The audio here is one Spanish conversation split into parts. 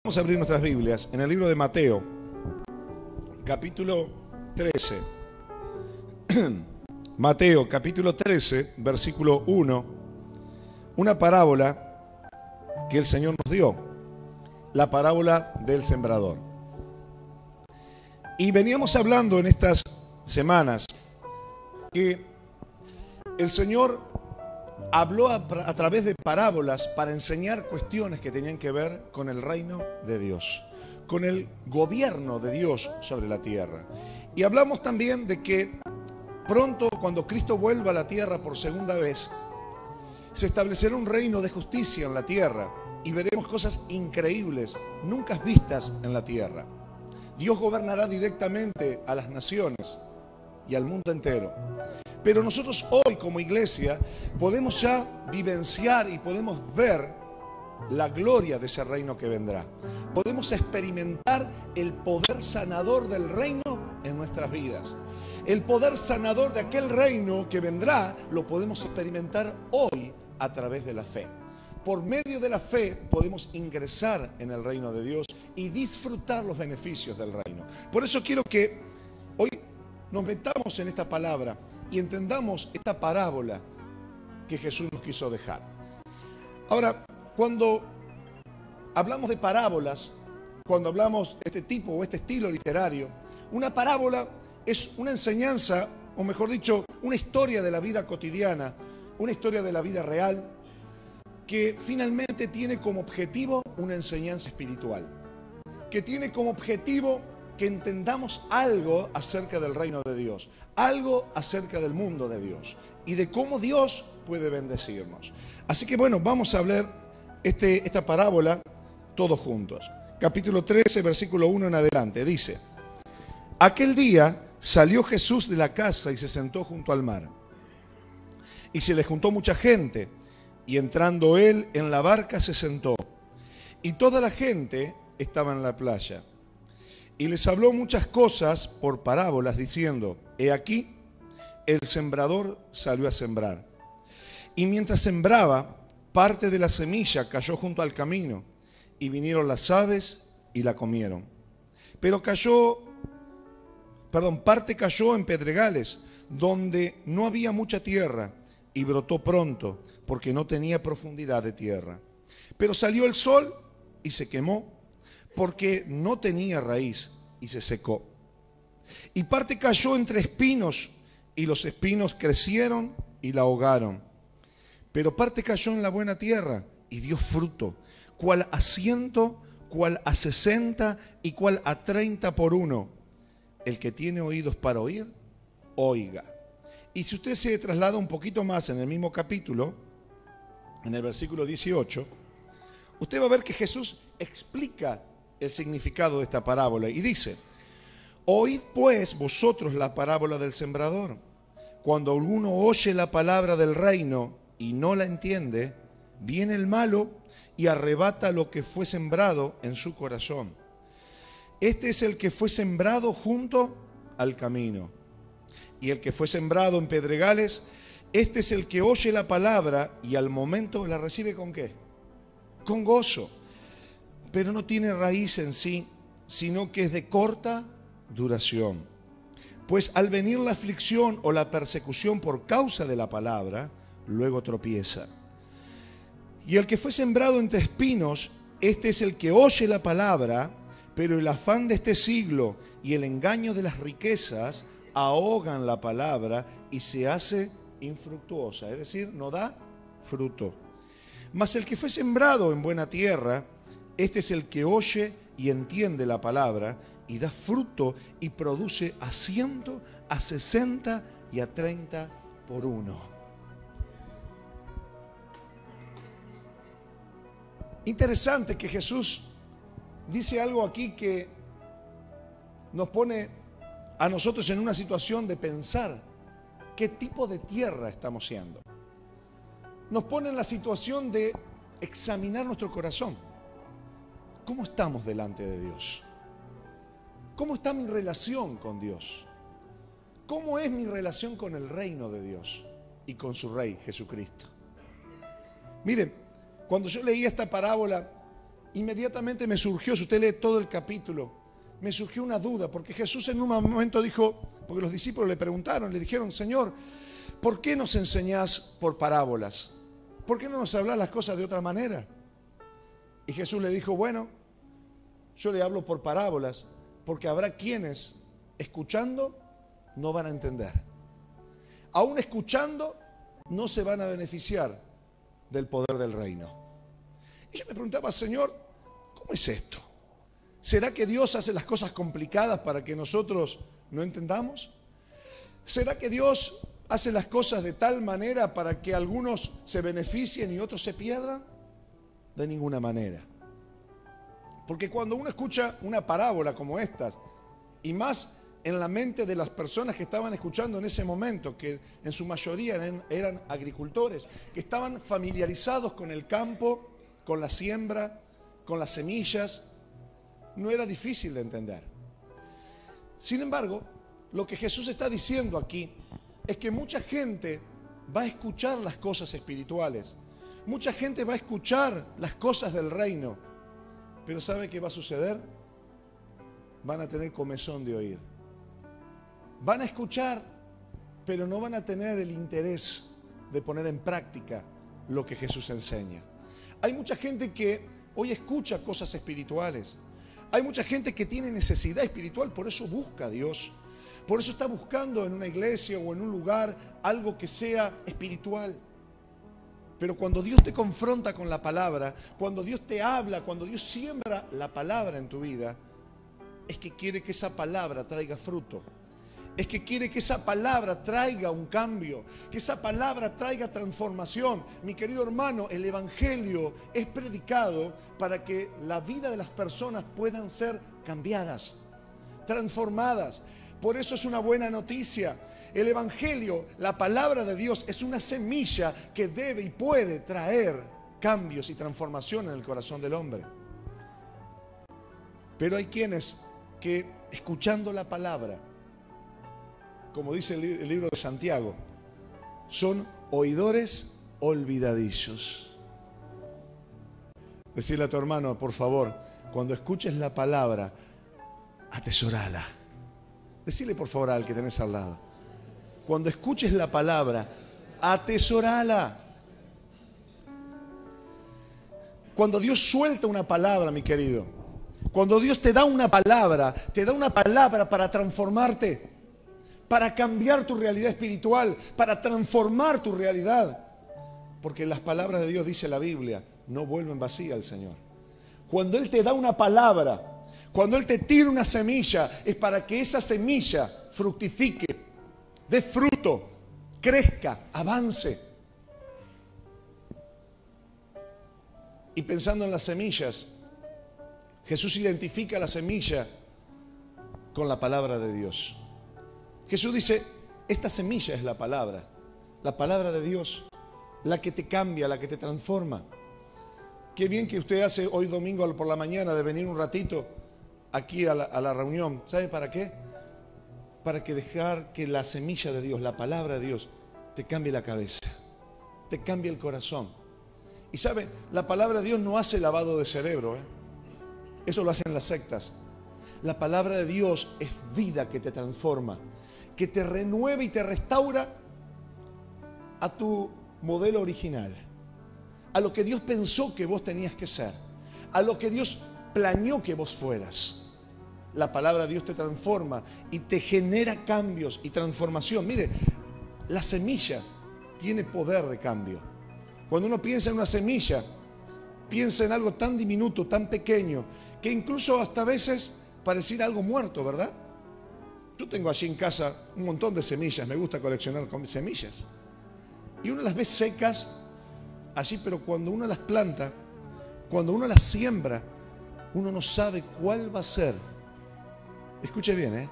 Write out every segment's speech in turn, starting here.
Vamos a abrir nuestras Biblias en el libro de Mateo, capítulo 13. Mateo, capítulo 13, versículo 1. Una parábola que el Señor nos dio, la parábola del sembrador. Y veníamos hablando en estas semanas que el Señor habló a través de parábolas para enseñar cuestiones que tenían que ver con el reino de Dios, con el gobierno de Dios sobre la tierra. Y hablamos también de que pronto, cuando Cristo vuelva a la tierra por segunda vez, se establecerá un reino de justicia en la tierra y veremos cosas increíbles, nunca vistas en la tierra. Dios gobernará directamente a las naciones y al mundo entero. Pero nosotros hoy como iglesia podemos ya vivenciar y podemos ver la gloria de ese reino que vendrá. Podemos experimentar el poder sanador del reino en nuestras vidas. El poder sanador de aquel reino que vendrá lo podemos experimentar hoy a través de la fe. Por medio de la fe podemos ingresar en el reino de Dios y disfrutar los beneficios del reino. Por eso quiero que hoy nos metamos en esta palabra y entendamos esta parábola que Jesús nos quiso dejar. Ahora, cuando hablamos de parábolas, cuando hablamos de este tipo o este estilo literario, una parábola es una enseñanza, o mejor dicho, una historia de la vida cotidiana, una historia de la vida real, que finalmente tiene como objetivo una enseñanza espiritual, que tiene como objetivo que entendamos algo acerca del reino de Dios, algo acerca del mundo de Dios y de cómo Dios puede bendecirnos. Así que bueno, vamos a hablar esta parábola todos juntos. Capítulo 13, versículo 1 en adelante, dice: Aquel día salió Jesús de la casa y se sentó junto al mar. Y se le juntó mucha gente, y entrando él en la barca se sentó. Y toda la gente estaba en la playa. Y les habló muchas cosas por parábolas, diciendo: He aquí, el sembrador salió a sembrar. Y mientras sembraba, parte de la semilla cayó junto al camino, y vinieron las aves y la comieron. Pero parte cayó en pedregales, donde no había mucha tierra, y brotó pronto, porque no tenía profundidad de tierra. Pero salió el sol y se quemó, porque no tenía raíz, y se secó. Y parte cayó entre espinos, y los espinos crecieron y la ahogaron. Pero parte cayó en la buena tierra, y dio fruto, cual a 100, cual a 60, y cual a 30 por uno. El que tiene oídos para oír, oiga. Y si usted se traslada un poquito más en el mismo capítulo, en el versículo 18, usted va a ver que Jesús explica el significado de esta parábola y dice: Oíd pues vosotros la parábola del sembrador. Cuando alguno oye la palabra del reino y no la entiende, viene el malo y arrebata lo que fue sembrado en su corazón. Este es el que fue sembrado junto al camino. Y el que fue sembrado en pedregales, este es el que oye la palabra y al momento la recibe ¿con qué? Con gozo. Pero no tiene raíz en sí, sino que es de corta duración. Pues al venir la aflicción o la persecución por causa de la palabra, luego tropieza. Y el que fue sembrado entre espinos, este es el que oye la palabra, pero el afán de este siglo y el engaño de las riquezas ahogan la palabra y se hace infructuosa, es decir, no da fruto. Mas el que fue sembrado en buena tierra, este es el que oye y entiende la palabra y da fruto y produce a 100, a 60 y a 30 por uno. Interesante que Jesús dice algo aquí que nos pone a nosotros en una situación de pensar qué tipo de tierra estamos siendo. Nos pone en la situación de examinar nuestro corazón. ¿Cómo estamos delante de Dios? ¿Cómo está mi relación con Dios? ¿Cómo es mi relación con el reino de Dios y con su Rey, Jesucristo? Miren, cuando yo leía esta parábola, inmediatamente me surgió, si usted lee todo el capítulo, me surgió una duda, porque Jesús en un momento dijo, porque los discípulos le preguntaron, le dijeron, Señor, ¿por qué nos enseñás por parábolas? ¿Por qué no nos hablas las cosas de otra manera? Y Jesús le dijo, bueno, yo le hablo por parábolas, porque habrá quienes, escuchando, no van a entender. Aún escuchando, no se van a beneficiar del poder del reino. Y yo me preguntaba, Señor, ¿cómo es esto? ¿Será que Dios hace las cosas complicadas para que nosotros no entendamos? ¿Será que Dios hace las cosas de tal manera para que algunos se beneficien y otros se pierdan? De ninguna manera. Porque cuando uno escucha una parábola como estas, y más en la mente de las personas que estaban escuchando en ese momento, que en su mayoría eran agricultores, que estaban familiarizados con el campo, con la siembra, con las semillas, no era difícil de entender. Sin embargo, lo que Jesús está diciendo aquí es que mucha gente va a escuchar las cosas espirituales, mucha gente va a escuchar las cosas del reino, pero ¿sabe qué va a suceder? Van a tener comezón de oír. Van a escuchar, pero no van a tener el interés de poner en práctica lo que Jesús enseña. Hay mucha gente que hoy escucha cosas espirituales. Hay mucha gente que tiene necesidad espiritual, por eso busca a Dios. Por eso está buscando en una iglesia o en un lugar algo que sea espiritual. Pero cuando Dios te confronta con la palabra, cuando Dios te habla, cuando Dios siembra la palabra en tu vida, es que quiere que esa palabra traiga fruto. Es que quiere que esa palabra traiga un cambio, que esa palabra traiga transformación. Mi querido hermano, el Evangelio es predicado para que la vida de las personas puedan ser cambiadas, transformadas. Por eso es una buena noticia. El Evangelio, la palabra de Dios, es una semilla que debe y puede traer cambios y transformación en el corazón del hombre. Pero hay quienes que, escuchando la palabra, como dice el libro de Santiago, son oidores olvidadizos. Decirle a tu hermano, por favor, cuando escuches la palabra, atesorala. Decirle por favor al que tenés al lado, cuando escuches la palabra, atesorala. Cuando Dios suelta una palabra, mi querido, cuando Dios te da una palabra para transformarte, para cambiar tu realidad espiritual, para transformar tu realidad. Porque las palabras de Dios, dice la Biblia, no vuelven vacías al Señor. Cuando Él te da una palabra, cuando Él te tira una semilla, es para que esa semilla fructifique, dé fruto, crezca, avance. Y pensando en las semillas, Jesús identifica la semilla con la palabra de Dios. Jesús dice, esta semilla es la palabra de Dios, la que te cambia, la que te transforma. Qué bien que usted hace hoy domingo por la mañana de venir un ratito aquí a la reunión. ¿Sabe para qué? Para que dejar que la semilla de Dios, la palabra de Dios, te cambie la cabeza, te cambie el corazón. Y sabe, la palabra de Dios no hace lavado de cerebro, Eso lo hacen las sectas. La palabra de Dios es vida que te transforma, que te renueva y te restaura a tu modelo original, a lo que Dios pensó que vos tenías que ser, a lo que Dios planeó que vos fueras. La palabra de Dios te transforma y te genera cambios y transformación. Mire, la semilla tiene poder de cambio. Cuando uno piensa en una semilla, piensa en algo tan diminuto, tan pequeño, que incluso hasta a veces pareciera algo muerto, ¿verdad? Yo tengo allí en casa un montón de semillas, me gusta coleccionar semillas. Y uno las ve secas allí, pero cuando uno las planta, cuando uno las siembra, uno no sabe cuál va a ser. Escuche bien,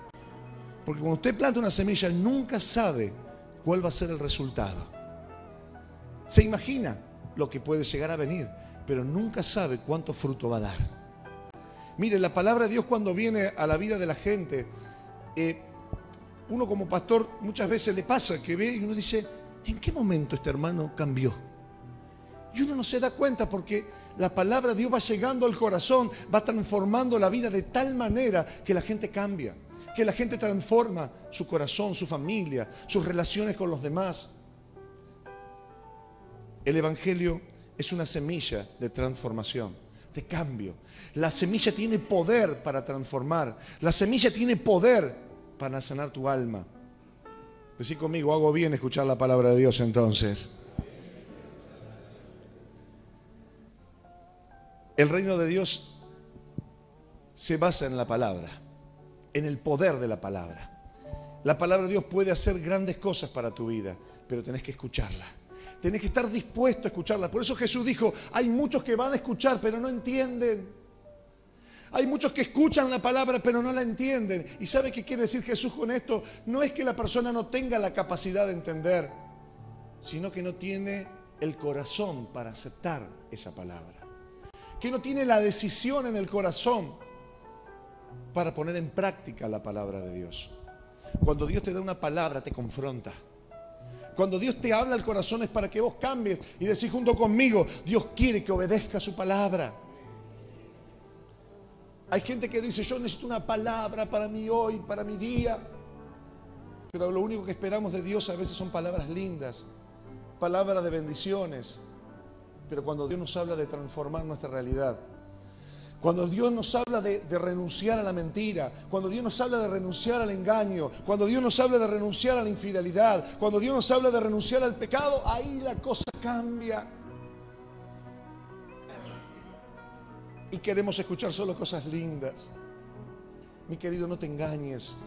porque cuando usted planta una semilla, nunca sabe cuál va a ser el resultado. Se imagina lo que puede llegar a venir, pero nunca sabe cuánto fruto va a dar. Mire, la palabra de Dios cuando viene a la vida de la gente, uno como pastor muchas veces le pasa que ve y uno dice, ¿en qué momento este hermano cambió? Y uno no se da cuenta porque la palabra de Dios va llegando al corazón, va transformando la vida de tal manera que la gente cambia, que la gente transforma su corazón, su familia, sus relaciones con los demás. El Evangelio es una semilla de transformación, de cambio. La semilla tiene poder para transformar. La semilla tiene poder para sanar tu alma. Decí conmigo, hago bien escuchar la palabra de Dios entonces. El reino de Dios se basa en la palabra, en el poder de la palabra. La palabra de Dios puede hacer grandes cosas para tu vida, pero tenés que escucharla. Tenés que estar dispuesto a escucharla. Por eso Jesús dijo, hay muchos que van a escuchar, pero no entienden. Hay muchos que escuchan la palabra, pero no la entienden. ¿Y sabe qué quiere decir Jesús con esto? No es que la persona no tenga la capacidad de entender, sino que no tiene el corazón para aceptar esa palabra. Que no tiene la decisión en el corazón para poner en práctica la palabra de Dios. Cuando Dios te da una palabra, te confronta. Cuando Dios te habla al corazón es para que vos cambies y decís junto conmigo, Dios quiere que obedezca su palabra. Hay gente que dice, yo necesito una palabra para mí hoy, para mi día. Pero lo único que esperamos de Dios a veces son palabras lindas, palabras de bendiciones. Pero cuando Dios nos habla de transformar nuestra realidad, cuando Dios nos habla de renunciar a la mentira, cuando Dios nos habla de renunciar al engaño, cuando Dios nos habla de renunciar a la infidelidad, cuando Dios nos habla de renunciar al pecado, ahí la cosa cambia. Y queremos escuchar solo cosas lindas. Mi querido, no te engañes.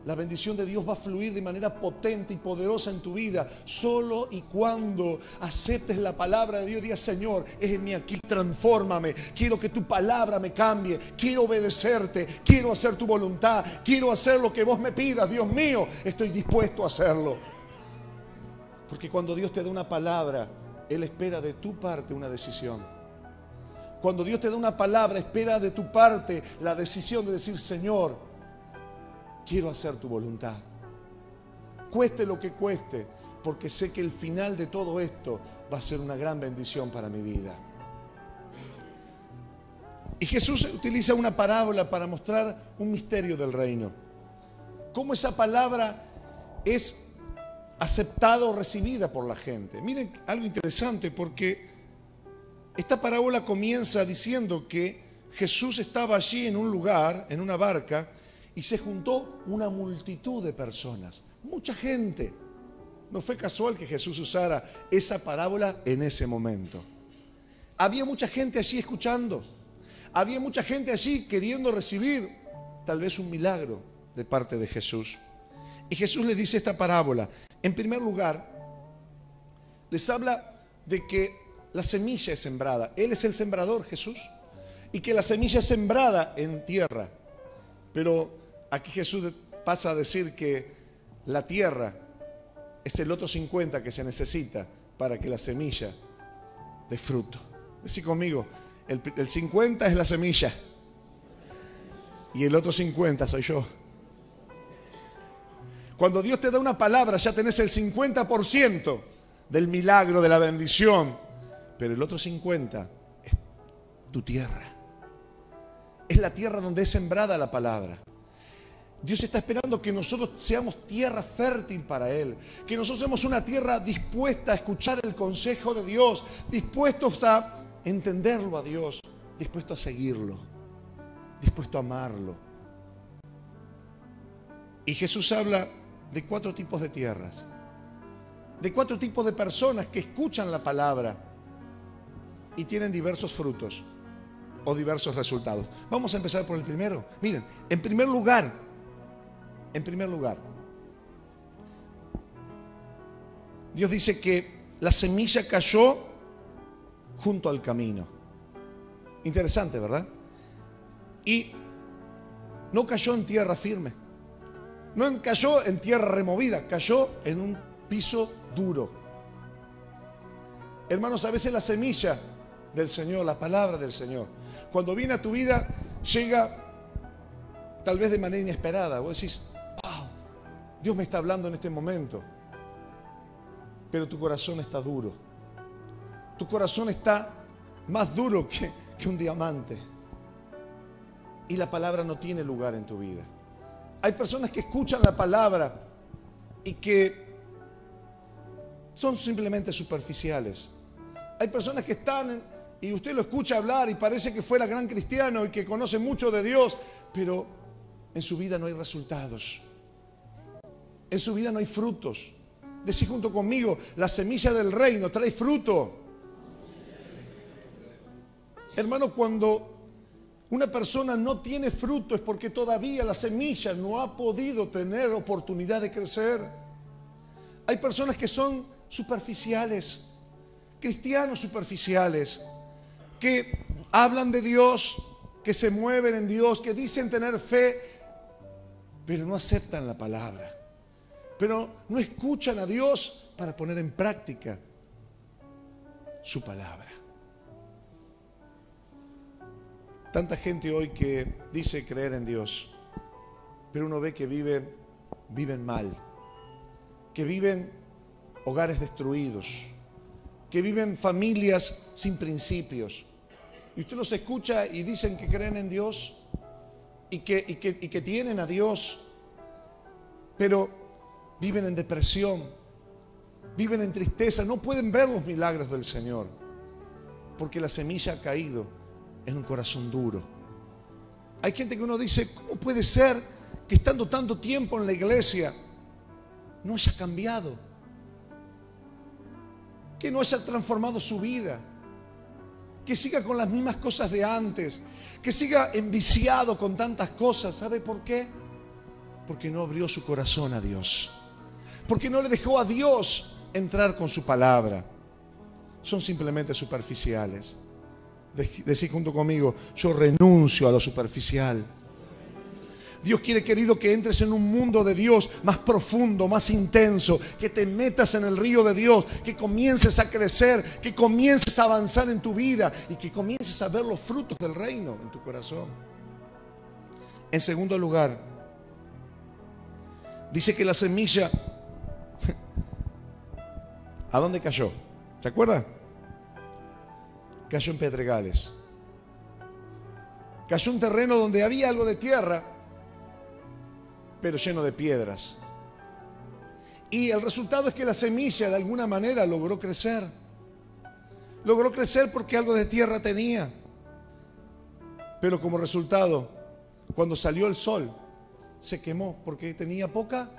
La bendición de Dios va a fluir de manera potente y poderosa en tu vida solo y cuando aceptes la palabra de Dios. Digas, Señor, heme aquí, transfórmame. Quiero que tu palabra me cambie. Quiero obedecerte. Quiero hacer tu voluntad. Quiero hacer lo que vos me pidas. Dios mío, estoy dispuesto a hacerlo. Porque cuando Dios te da una palabra, Él espera de tu parte una decisión. Cuando Dios te da una palabra, espera de tu parte la decisión de decir, Señor, quiero hacer tu voluntad. Cueste lo que cueste, porque sé que el final de todo esto va a ser una gran bendición para mi vida. Y Jesús utiliza una parábola para mostrar un misterio del reino. Cómo esa palabra es aceptada o recibida por la gente. Miren algo interesante, porque esta parábola comienza diciendo que Jesús estaba allí en un lugar, en una barca, y se juntó una multitud de personas, mucha gente. No fue casual que Jesús usara esa parábola en ese momento. Había mucha gente allí escuchando. Había mucha gente allí queriendo recibir tal vez un milagro de parte de Jesús. Y Jesús les dice esta parábola. En primer lugar, les habla de que la semilla es sembrada. Él es el sembrador, Jesús. Y que la semilla es sembrada en tierra. Pero aquí Jesús pasa a decir que la tierra es el otro 50 que se necesita para que la semilla dé fruto. Decí conmigo, el 50 es la semilla y el otro 50 soy yo. Cuando Dios te da una palabra, ya tenés el 50% del milagro, de la bendición, pero el otro 50 es tu tierra. Es la tierra donde es sembrada la palabra. Dios está esperando que nosotros seamos tierra fértil para Él, que nosotros seamos una tierra dispuesta a escuchar el consejo de Dios, dispuestos a entenderlo a Dios, dispuestos a seguirlo, dispuestos a amarlo. Y Jesús habla de 4 tipos de tierras, de 4 tipos de personas que escuchan la palabra y tienen diversos frutos o diversos resultados. Vamos a empezar por el primero. Miren, en primer lugar, Dios dice que la semilla cayó junto al camino. Interesante, ¿verdad? Y no cayó en tierra firme, no cayó en tierra removida, cayó en un piso duro. Hermanos, a veces la semilla del Señor, la palabra del Señor, cuando viene a tu vida, llega tal vez de manera inesperada. Vos decís, wow, Dios me está hablando en este momento, pero tu corazón está duro. Tu corazón está más duro que un diamante. Y la palabra no tiene lugar en tu vida. Hay personas que escuchan la palabra y que son simplemente superficiales. Hay personas que están y usted lo escucha hablar y parece que fuera gran cristiano y que conoce mucho de Dios, pero en su vida no hay resultados. En su vida no hay frutos. Decí junto conmigo, la semilla del reino trae fruto. Hermano, cuando una persona no tiene fruto es porque todavía la semilla no ha podido tener oportunidad de crecer. Hay personas que son superficiales, cristianos superficiales, que hablan de Dios, que se mueven en Dios, que dicen tener fe, pero no aceptan la palabra, pero no escuchan a Dios para poner en práctica su palabra. Tanta gente hoy que dice creer en Dios, pero uno ve que viven mal, que viven hogares destruidos, que viven familias sin principios. Y usted los escucha y dicen que creen en Dios y que tienen a Dios, pero viven en depresión, viven en tristeza, no pueden ver los milagros del Señor, porque la semilla ha caído en un corazón duro. Hay gente que uno dice, ¿cómo puede ser que estando tanto tiempo en la iglesia no haya cambiado? Que no haya transformado su vida, que siga con las mismas cosas de antes, que siga enviciado con tantas cosas. ¿Sabe por qué? Porque no abrió su corazón a Dios, porque no le dejó a Dios entrar con su palabra. Son simplemente superficiales. Decí junto conmigo, yo renuncio a lo superficial. Dios quiere, querido, que entres en un mundo de Dios más profundo, más intenso, que te metas en el río de Dios, que comiences a crecer, que comiences a avanzar en tu vida y que comiences a ver los frutos del reino en tu corazón. En segundo lugar, dice que la semilla, ¿a dónde cayó? ¿Se acuerda? Cayó en pedregales. Cayó en un terreno donde había algo de tierra, pero lleno de piedras. Y el resultado es que la semilla de alguna manera logró crecer. Logró crecer porque algo de tierra tenía. Pero como resultado, cuando salió el sol, se quemó porque tenía poca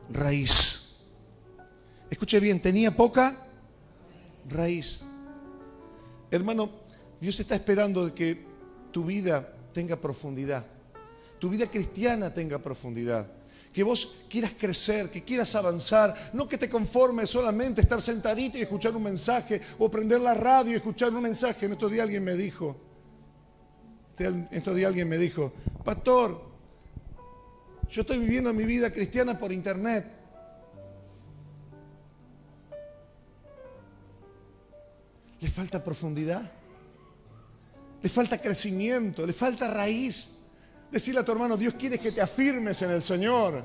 raíz. Escuche bien, tenía poca raíz. Hermano, Dios está esperando de que tu vida tenga profundidad. Tu vida cristiana tenga profundidad. Que vos quieras crecer, que quieras avanzar. No que te conformes solamente estar sentadito y escuchar un mensaje o prender la radio y escuchar un mensaje. En estos días alguien me dijo, pastor, yo estoy viviendo mi vida cristiana por internet. Le falta profundidad, le falta crecimiento, le falta raíz. Decirle a tu hermano, Dios quiere que te afirmes en el Señor,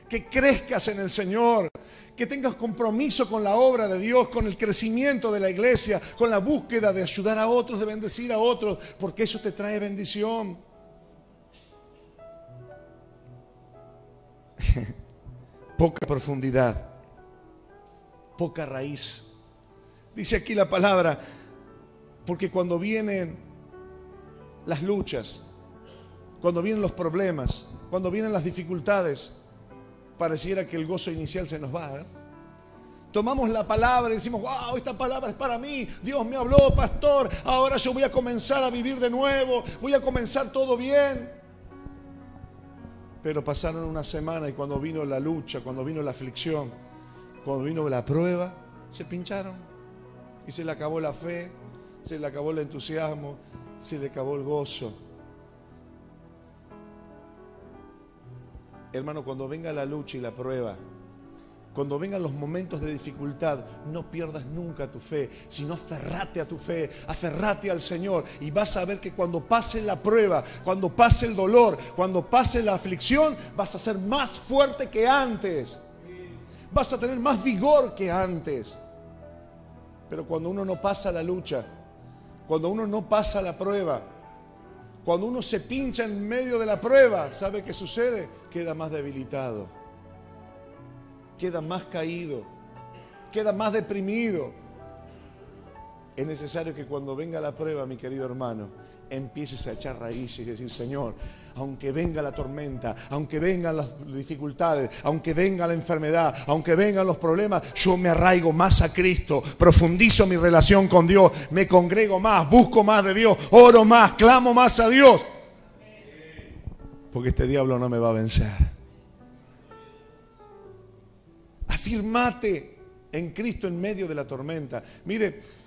que crezcas en el Señor, que tengas compromiso con la obra de Dios, con el crecimiento de la iglesia, con la búsqueda de ayudar a otros, de bendecir a otros, porque eso te trae bendición. Poca profundidad, poca raíz. Dice aquí la palabra, porque cuando vienen las luchas, cuando vienen los problemas, cuando vienen las dificultades, pareciera que el gozo inicial se nos va, ¿eh? Tomamos la palabra y decimos, wow, esta palabra es para mí, Dios me habló, pastor, ahora yo voy a comenzar a vivir de nuevo, voy a comenzar todo bien. Pero pasaron una semana y cuando vino la lucha, cuando vino la aflicción, cuando vino la prueba, se pincharon. Y se le acabó la fe, se le acabó el entusiasmo, se le acabó el gozo. Hermano, cuando venga la lucha y la prueba, cuando vengan los momentos de dificultad, no pierdas nunca tu fe, sino aferrate a tu fe, aferrate al Señor. Y vas a ver que cuando pase la prueba, cuando pase el dolor, cuando pase la aflicción, vas a ser más fuerte que antes. Vas a tener más vigor que antes. Pero cuando uno no pasa la lucha, cuando uno no pasa la prueba, cuando uno se pincha en medio de la prueba, ¿sabe qué sucede? Queda más debilitado, queda más caído, queda más deprimido. Es necesario que cuando venga la prueba, mi querido hermano, empieces a echar raíces y decir: Señor, aunque venga la tormenta, aunque vengan las dificultades, aunque venga la enfermedad, aunque vengan los problemas, yo me arraigo más a Cristo, profundizo mi relación con Dios, me congrego más, busco más de Dios, oro más, clamo más a Dios, porque este diablo no me va a vencer. Afírmate en Cristo en medio de la tormenta. Mire,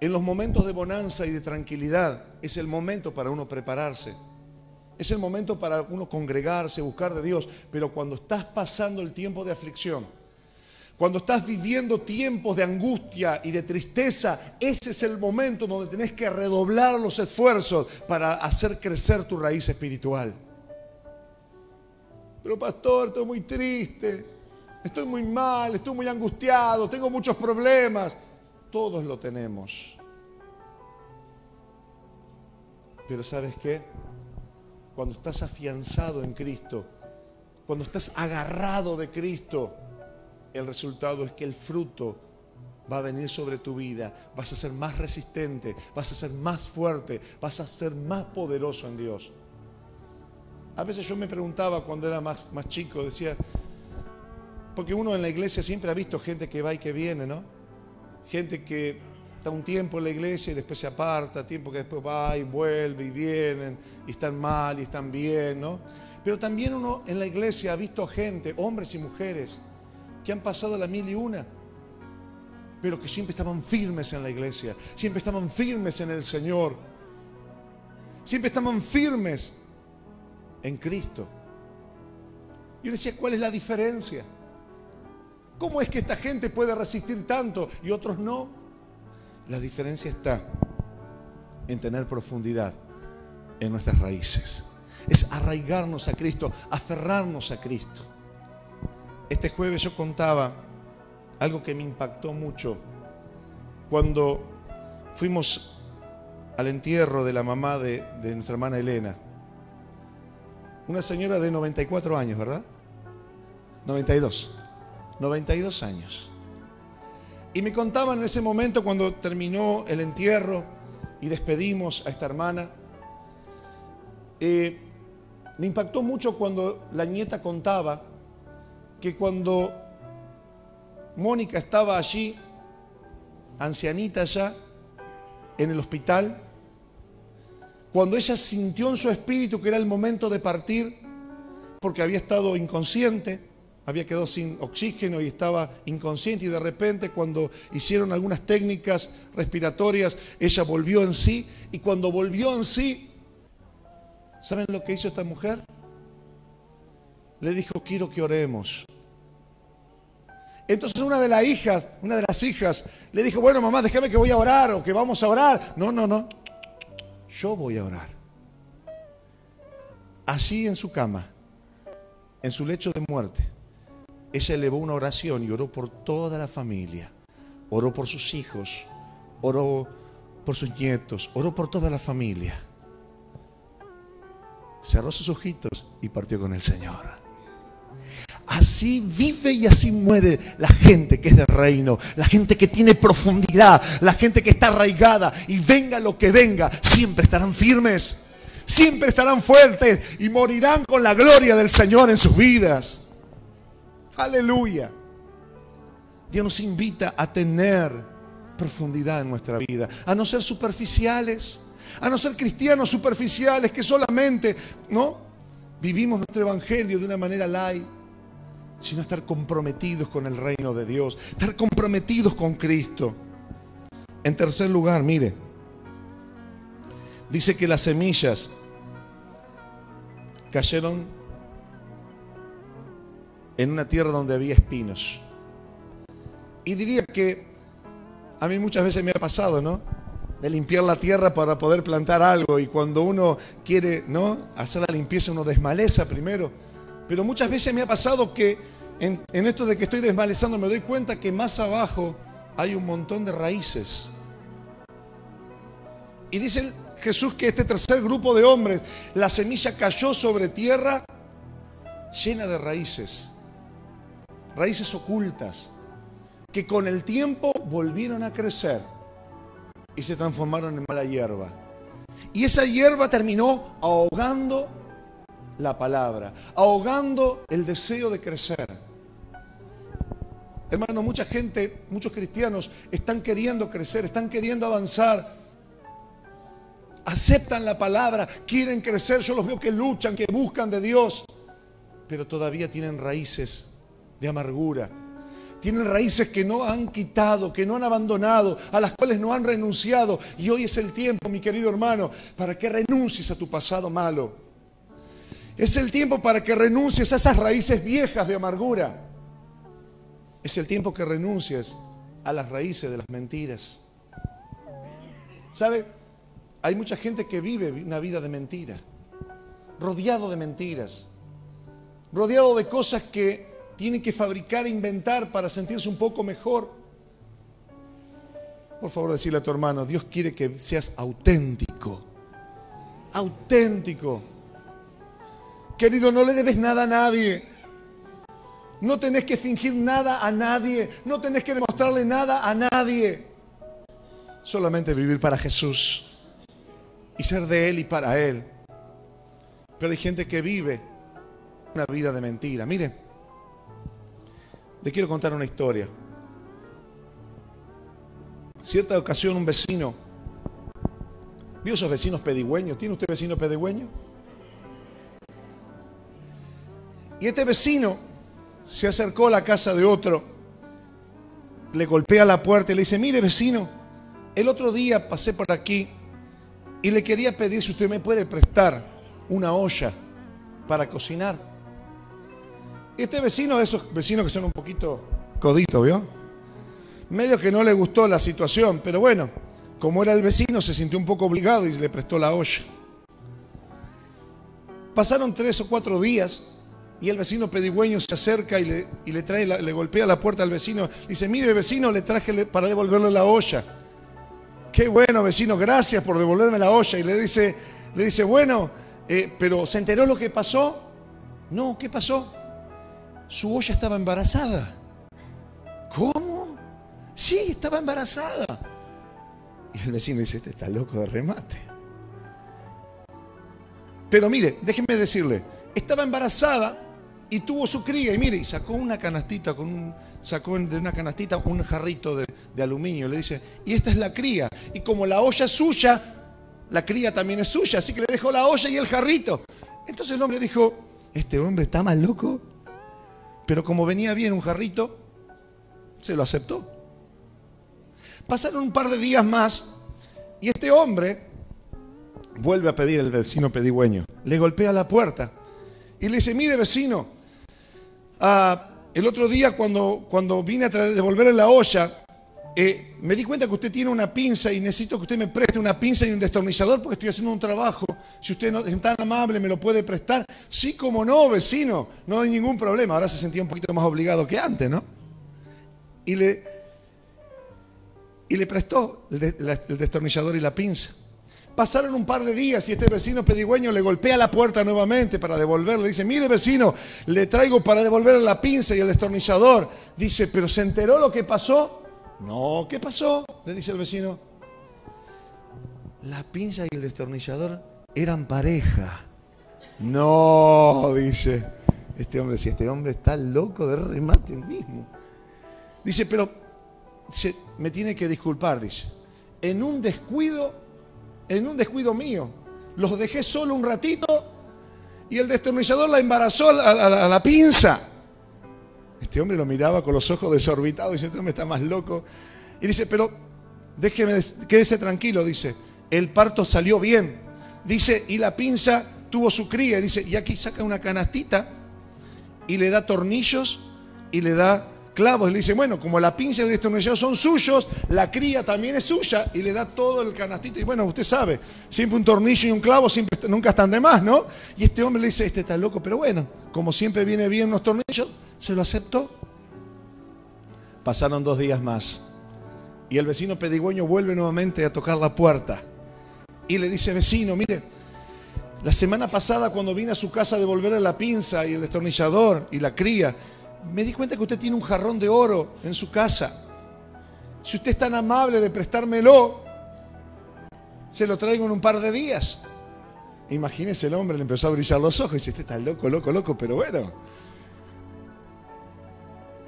en los momentos de bonanza y de tranquilidad es el momento para uno prepararse. Es el momento para uno congregarse, buscar de Dios. Pero cuando estás pasando el tiempo de aflicción, cuando estás viviendo tiempos de angustia y de tristeza, ese es el momento donde tenés que redoblar los esfuerzos para hacer crecer tu raíz espiritual. Pero pastor, estoy muy triste, estoy muy mal, estoy muy angustiado, tengo muchos problemas. Todos lo tenemos. Pero ¿sabes qué? Cuando estás afianzado en Cristo, cuando estás agarrado de Cristo, el resultado es que el fruto va a venir sobre tu vida. Vas a ser más resistente, vas a ser más fuerte, vas a ser más poderoso en Dios. A veces yo me preguntaba cuando era más chico, decía, porque uno en la iglesia siempre ha visto gente que va y que viene, ¿no? Gente que está un tiempo en la iglesia y después se aparta, tiempo que después va y vuelve y vienen, y están mal y están bien, ¿no? Pero también uno en la iglesia ha visto gente, hombres y mujeres, que han pasado la 1001, pero que siempre estaban firmes en la iglesia, siempre estaban firmes en el Señor, siempre estaban firmes en Cristo. Yo decía, ¿cuál es la diferencia? ¿Cómo es que esta gente puede resistir tanto y otros no? La diferencia está en tener profundidad en nuestras raíces. Es arraigarnos a Cristo, aferrarnos a Cristo. Este jueves yo contaba algo que me impactó mucho cuando fuimos al entierro de la mamá de nuestra hermana Elena. Una señora de 94 años, ¿verdad? 92 años. Y me contaban en ese momento, cuando terminó el entierro y despedimos a esta hermana, me impactó mucho cuando la nieta contaba que cuando Mónica estaba allí, ancianita ya, en el hospital, cuando ella sintió en su espíritu que era el momento de partir, porque había estado inconsciente, había quedado sin oxígeno y estaba inconsciente, y de repente cuando hicieron algunas técnicas respiratorias, ella volvió en sí, y cuando volvió en sí, ¿saben lo que hizo esta mujer? Le dijo, quiero que oremos. Entonces una de las hijas, le dijo, bueno mamá, déjame que voy a orar, o que vamos a orar. No, yo voy a orar. Allí en su cama, en su lecho de muerte, ella elevó una oración y oró por toda la familia, oró por sus hijos, oró por sus nietos, oró por toda la familia. Cerró sus ojitos y partió con el Señor. Así vive y así muere la gente que es del reino, la gente que tiene profundidad, la gente que está arraigada, y venga lo que venga, siempre estarán firmes, siempre estarán fuertes y morirán con la gloria del Señor en sus vidas. Aleluya. Dios nos invita a tener profundidad en nuestra vida, a no ser superficiales, a no ser cristianos superficiales que solamente, ¿no?, vivimos nuestro evangelio de una manera light, sino estar comprometidos con el reino de Dios, estar comprometidos con Cristo. En tercer lugar, mire, dice que las semillas cayeron en una tierra donde había espinos. Y diría que a mí muchas veces me ha pasado, ¿no?, de limpiar la tierra para poder plantar algo, y cuando uno quiere, ¿no?, hacer la limpieza, uno desmaleza primero. Pero muchas veces me ha pasado que en esto de que estoy desmalezando me doy cuenta que más abajo hay un montón de raíces. Y dice Jesús que este tercer grupo de hombres, la semilla cayó sobre tierra llena de raíces, raíces ocultas, que con el tiempo volvieron a crecer y se transformaron en mala hierba. Y esa hierba terminó ahogando la palabra, ahogando el deseo de crecer. Hermano, mucha gente, muchos cristianos están queriendo crecer, están queriendo avanzar, aceptan la palabra, quieren crecer. Yo los veo que luchan, que buscan de Dios, pero todavía tienen raíces de amargura. Tienen raíces que no han quitado, que no han abandonado, a las cuales no han renunciado. Y hoy es el tiempo, mi querido hermano, para que renuncies a tu pasado malo. Es el tiempo para que renuncies a esas raíces viejas de amargura. Es el tiempo que renuncies a las raíces de las mentiras. ¿Sabe? Hay mucha gente que vive una vida de mentira, rodeado de mentiras, rodeado de cosas que tienen que fabricar e inventar para sentirse un poco mejor. Por favor, decirle a tu hermano, Dios quiere que seas auténtico. Auténtico. Querido, no le debes nada a nadie. No tenés que fingir nada a nadie. No tenés que demostrarle nada a nadie. Solamente vivir para Jesús y ser de Él y para Él. Pero hay gente que vive una vida de mentira. Mire, le quiero contar una historia. Cierta ocasión un vecino, ¿vio esos vecinos pedigüeños? ¿Tiene usted vecino pedigüeño? Y este vecino se acercó a la casa de otro, le golpea la puerta y le dice: mire, vecino, el otro día pasé por aquí y le quería pedir si usted me puede prestar una olla para cocinar. Este vecino, de esos vecinos que son un poquito coditos, ¿vio? Medio que no le gustó la situación, pero bueno, como era el vecino, se sintió un poco obligado y le prestó la olla. Pasaron 3 o 4 días y el vecino pedigüeño se acerca y le golpea la puerta al vecino. Dice: mire, vecino, le traje para devolverle la olla. Qué bueno, vecino, gracias por devolverme la olla. Y le dice, bueno, pero ¿se enteró lo que pasó? No, ¿qué pasó? Su olla estaba embarazada. ¿Cómo? Sí, estaba embarazada. Y el vecino dice: este está loco de remate. Pero mire, déjeme decirle, estaba embarazada y tuvo su cría. Y mire, y sacó una canastita, sacó de una canastita un jarrito de aluminio. Le dice: y esta es la cría. Y como la olla es suya, la cría también es suya. Así que le dejó la olla y el jarrito. Entonces el hombre dijo: este hombre está más loco. Pero como venía bien un jarrito, se lo aceptó. Pasaron un par de días más y este hombre vuelve a pedir al vecino pedigüeño. Le golpea la puerta y le dice: mire, vecino, el otro día cuando vine a devolverle la olla, me di cuenta que usted tiene una pinza y necesito que usted me preste una pinza y un destornillador porque estoy haciendo un trabajo. Si usted no es tan amable, ¿me lo puede prestar? Sí, cómo no, vecino, no hay ningún problema. Ahora se sentía un poquito más obligado que antes, ¿no? Y le prestó el destornillador y la pinza. Pasaron un par de días y este vecino pedigüeño le golpea la puerta nuevamente para devolverle. Dice: mire, vecino, le traigo para devolverle la pinza y el destornillador. Dice: ¿pero se enteró lo que pasó? No, ¿qué pasó? Le dice el vecino. La pinza y el destornillador eran pareja. No, dice este hombre, si este hombre está loco de remate el mismo. Dice: pero me tiene que disculpar, dice. En un descuido mío, los dejé solo un ratito y el destornillador la embarazó a la pinza. Este hombre lo miraba con los ojos desorbitados y dice: este hombre está más loco. Y dice: pero quédese tranquilo, dice, el parto salió bien. Dice: y la pinza tuvo su cría. Dice: y aquí saca una canastita y le da tornillos y le da clavos. Y le dice: bueno, como la pinza y el destornillador son suyos, la cría también es suya. Y le da todo el canastito. Y bueno, usted sabe, siempre un tornillo y un clavo nunca están de más, ¿no? Y este hombre le dice: este está loco, pero bueno, como siempre viene bien unos tornillos, se lo aceptó. Pasaron 2 días más Y el vecino pedigüeño vuelve nuevamente a tocar la puerta. Y le dice: vecino, mire, la semana pasada cuando vine a su casa a devolverle la pinza y el destornillador y la cría, me di cuenta que usted tiene un jarrón de oro en su casa. Si usted es tan amable de prestármelo, se lo traigo en un par de días. Imagínese, el hombre le empezó a brillar los ojos y dice: este está loco, loco, loco, pero bueno.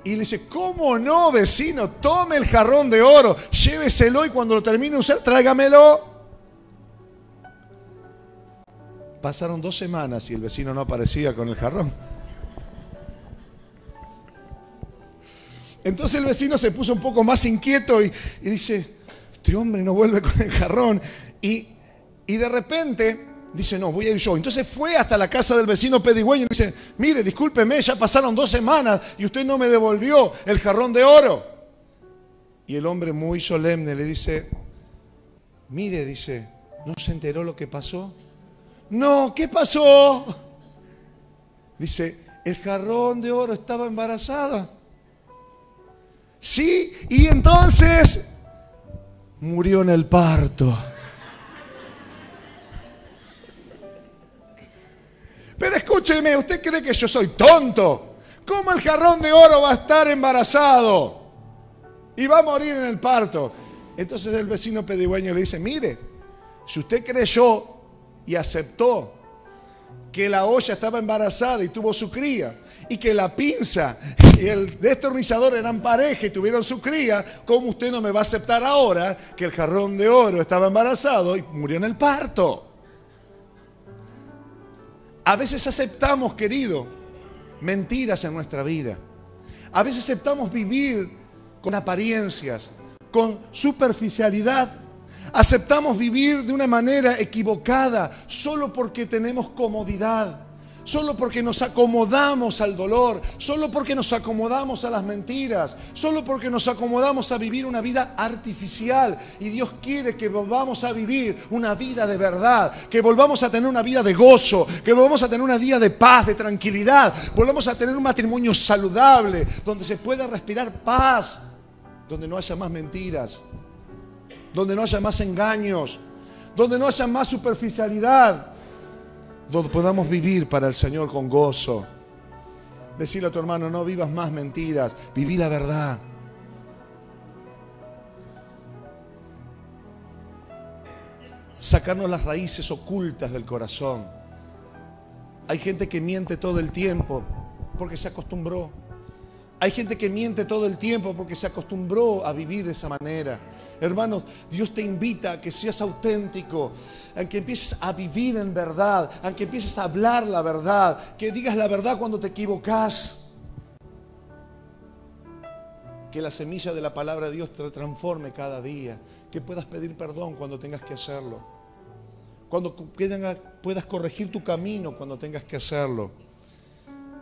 Y le dice: ¿cómo no, vecino? Tome el jarrón de oro, lléveselo y cuando lo termine de usar, tráigamelo. Pasaron 2 semanas y el vecino no aparecía con el jarrón. Entonces el vecino se puso un poco más inquieto y dice: este hombre no vuelve con el jarrón. Y de repente dice: no, voy a ir yo. Entonces fue hasta la casa del vecino pedigüeño y dice: mire, discúlpeme, ya pasaron 2 semanas y usted no me devolvió el jarrón de oro. Y el hombre, muy solemne, le dice: mire, dice, ¿no se enteró lo que pasó? No, ¿qué pasó? Dice: el jarrón de oro estaba embarazada. Sí, y entonces murió en el parto. Pero escúcheme, ¿usted cree que yo soy tonto? ¿Cómo el jarrón de oro va a estar embarazado y va a morir en el parto? Entonces el vecino pedigüeño le dice: mire, si usted creyó y aceptó que la olla estaba embarazada y tuvo su cría, y que la pinza y el destornillador eran pareja y tuvieron su cría, ¿cómo usted no me va a aceptar ahora que el jarrón de oro estaba embarazado y murió en el parto? A veces aceptamos, querido, mentiras en nuestra vida. A veces aceptamos vivir con apariencias, con superficialidad. Aceptamos vivir de una manera equivocada solo porque tenemos comodidad, solo porque nos acomodamos al dolor, solo porque nos acomodamos a las mentiras, solo porque nos acomodamos a vivir una vida artificial. Y Dios quiere que volvamos a vivir una vida de verdad, que volvamos a tener una vida de gozo, que volvamos a tener una vida de paz, de tranquilidad, volvamos a tener un matrimonio saludable, donde se pueda respirar paz, donde no haya más mentiras, donde no haya más engaños, donde no haya más superficialidad, donde podamos vivir para el Señor con gozo. Decirle a tu hermano: no vivas más mentiras, viví la verdad. Sacarnos las raíces ocultas del corazón. Hay gente que miente todo el tiempo porque se acostumbró. Hay gente que miente todo el tiempo porque se acostumbró a vivir de esa manera. Hermanos, Dios te invita a que seas auténtico, a que empieces a vivir en verdad, a que empieces a hablar la verdad, que digas la verdad cuando te equivocas. Que la semilla de la palabra de Dios te transforme cada día, que puedas pedir perdón cuando tengas que hacerlo, cuando puedas corregir tu camino cuando tengas que hacerlo.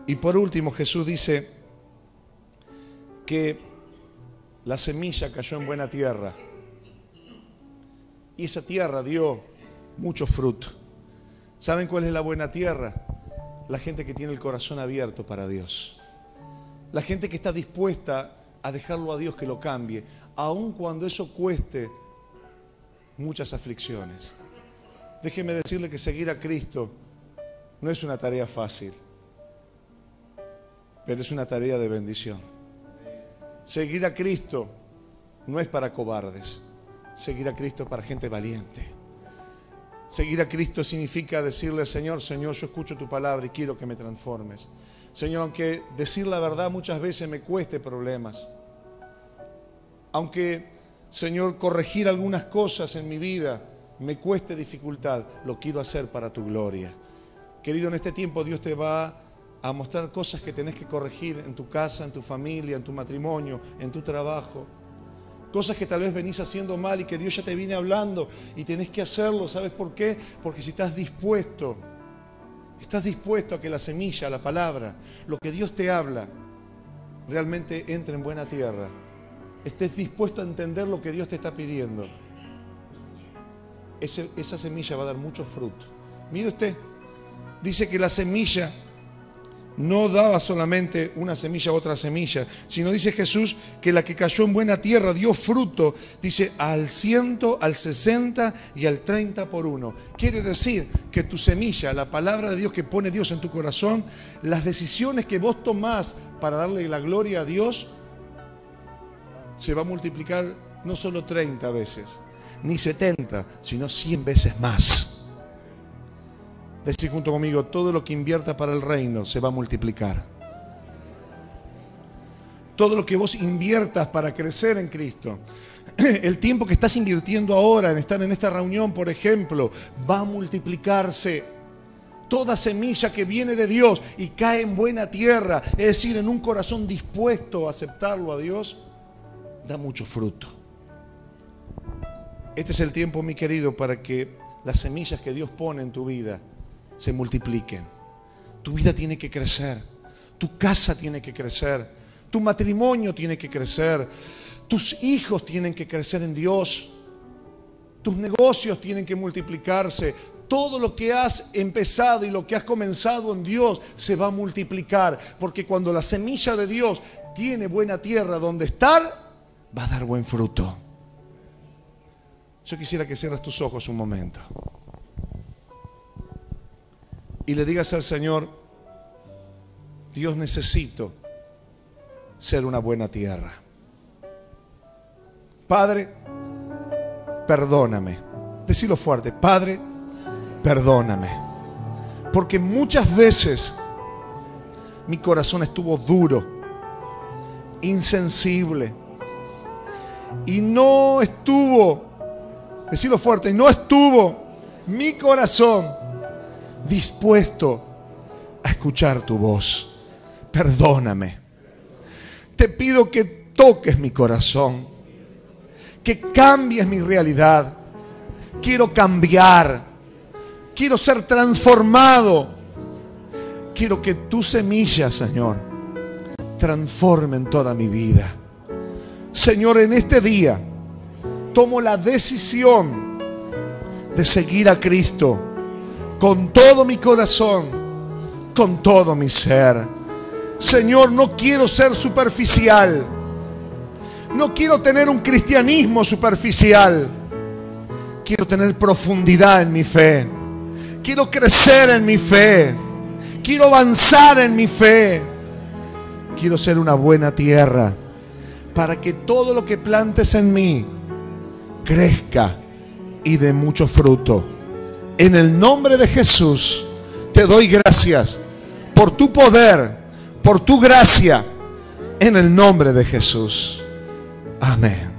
Y por último, Jesús dice que la semilla cayó en buena tierra y esa tierra dio mucho fruto. ¿Saben cuál es la buena tierra? La gente que tiene el corazón abierto para Dios. La gente que está dispuesta a dejarlo a Dios que lo cambie, aun cuando eso cueste muchas aflicciones. Déjeme decirle que seguir a Cristo no es una tarea fácil, pero es una tarea de bendición. Seguir a Cristo no es para cobardes. Seguir a Cristo es para gente valiente. Seguir a Cristo significa decirle: Señor, Señor, yo escucho tu palabra y quiero que me transformes. Señor, aunque decir la verdad muchas veces me cueste problemas, aunque, Señor, corregir algunas cosas en mi vida me cueste dificultad, lo quiero hacer para tu gloria. Querido, en este tiempo Dios te va a mostrar cosas que tenés que corregir en tu casa, en tu familia, en tu matrimonio, en tu trabajo. Cosas que tal vez venís haciendo mal y que Dios ya te viene hablando y tenés que hacerlo. ¿Sabes por qué? Porque si estás dispuesto a que la semilla, la palabra, lo que Dios te habla, realmente entre en buena tierra. Estés dispuesto a entender lo que Dios te está pidiendo. Esa semilla va a dar mucho fruto. Mire usted, dice que la semilla no daba solamente una semilla u otra semilla, sino dice Jesús que la que cayó en buena tierra dio fruto, dice al 100, al 60 y al 30 por uno. Quiere decir que tu semilla, la palabra de Dios que pone Dios en tu corazón, las decisiones que vos tomás para darle la gloria a Dios, se va a multiplicar no solo 30 veces, ni 70, sino 100 veces más. Decid junto conmigo, todo lo que invierta para el reino se va a multiplicar. Todo lo que vos inviertas para crecer en Cristo, el tiempo que estás invirtiendo ahora en estar en esta reunión, por ejemplo, va a multiplicarse. Toda semilla que viene de Dios y cae en buena tierra, es decir, en un corazón dispuesto a aceptarlo a Dios, da mucho fruto. Este es el tiempo, mi querido, para que las semillas que Dios pone en tu vida se multipliquen. Tu vida tiene que crecer, tu casa tiene que crecer, tu matrimonio tiene que crecer, tus hijos tienen que crecer en Dios, tus negocios tienen que multiplicarse. Todo lo que has empezado y lo que has comenzado en Dios se va a multiplicar, porque cuando la semilla de Dios tiene buena tierra donde estar, va a dar buen fruto. Yo quisiera que cierres tus ojos un momento y le digas al Señor: Dios, necesito ser una buena tierra. Padre, perdóname. Decilo fuerte: Padre, perdóname. Porque muchas veces mi corazón estuvo duro, insensible, y no estuvo, decilo fuerte, no estuvo mi corazón dispuesto a escuchar tu voz. Perdóname. Te pido que toques mi corazón, que cambies mi realidad. Quiero cambiar, quiero ser transformado. Quiero que tu semilla, Señor, transformen toda mi vida. Señor, en este día tomo la decisión de seguir a Cristo con todo mi corazón, con todo mi ser. Señor, no quiero ser superficial. No quiero tener un cristianismo superficial. Quiero tener profundidad en mi fe. Quiero crecer en mi fe. Quiero avanzar en mi fe. Quiero ser una buena tierra para que todo lo que plantes en mí crezca y dé mucho fruto. En el nombre de Jesús te doy gracias por tu poder, por tu gracia, en el nombre de Jesús. Amén.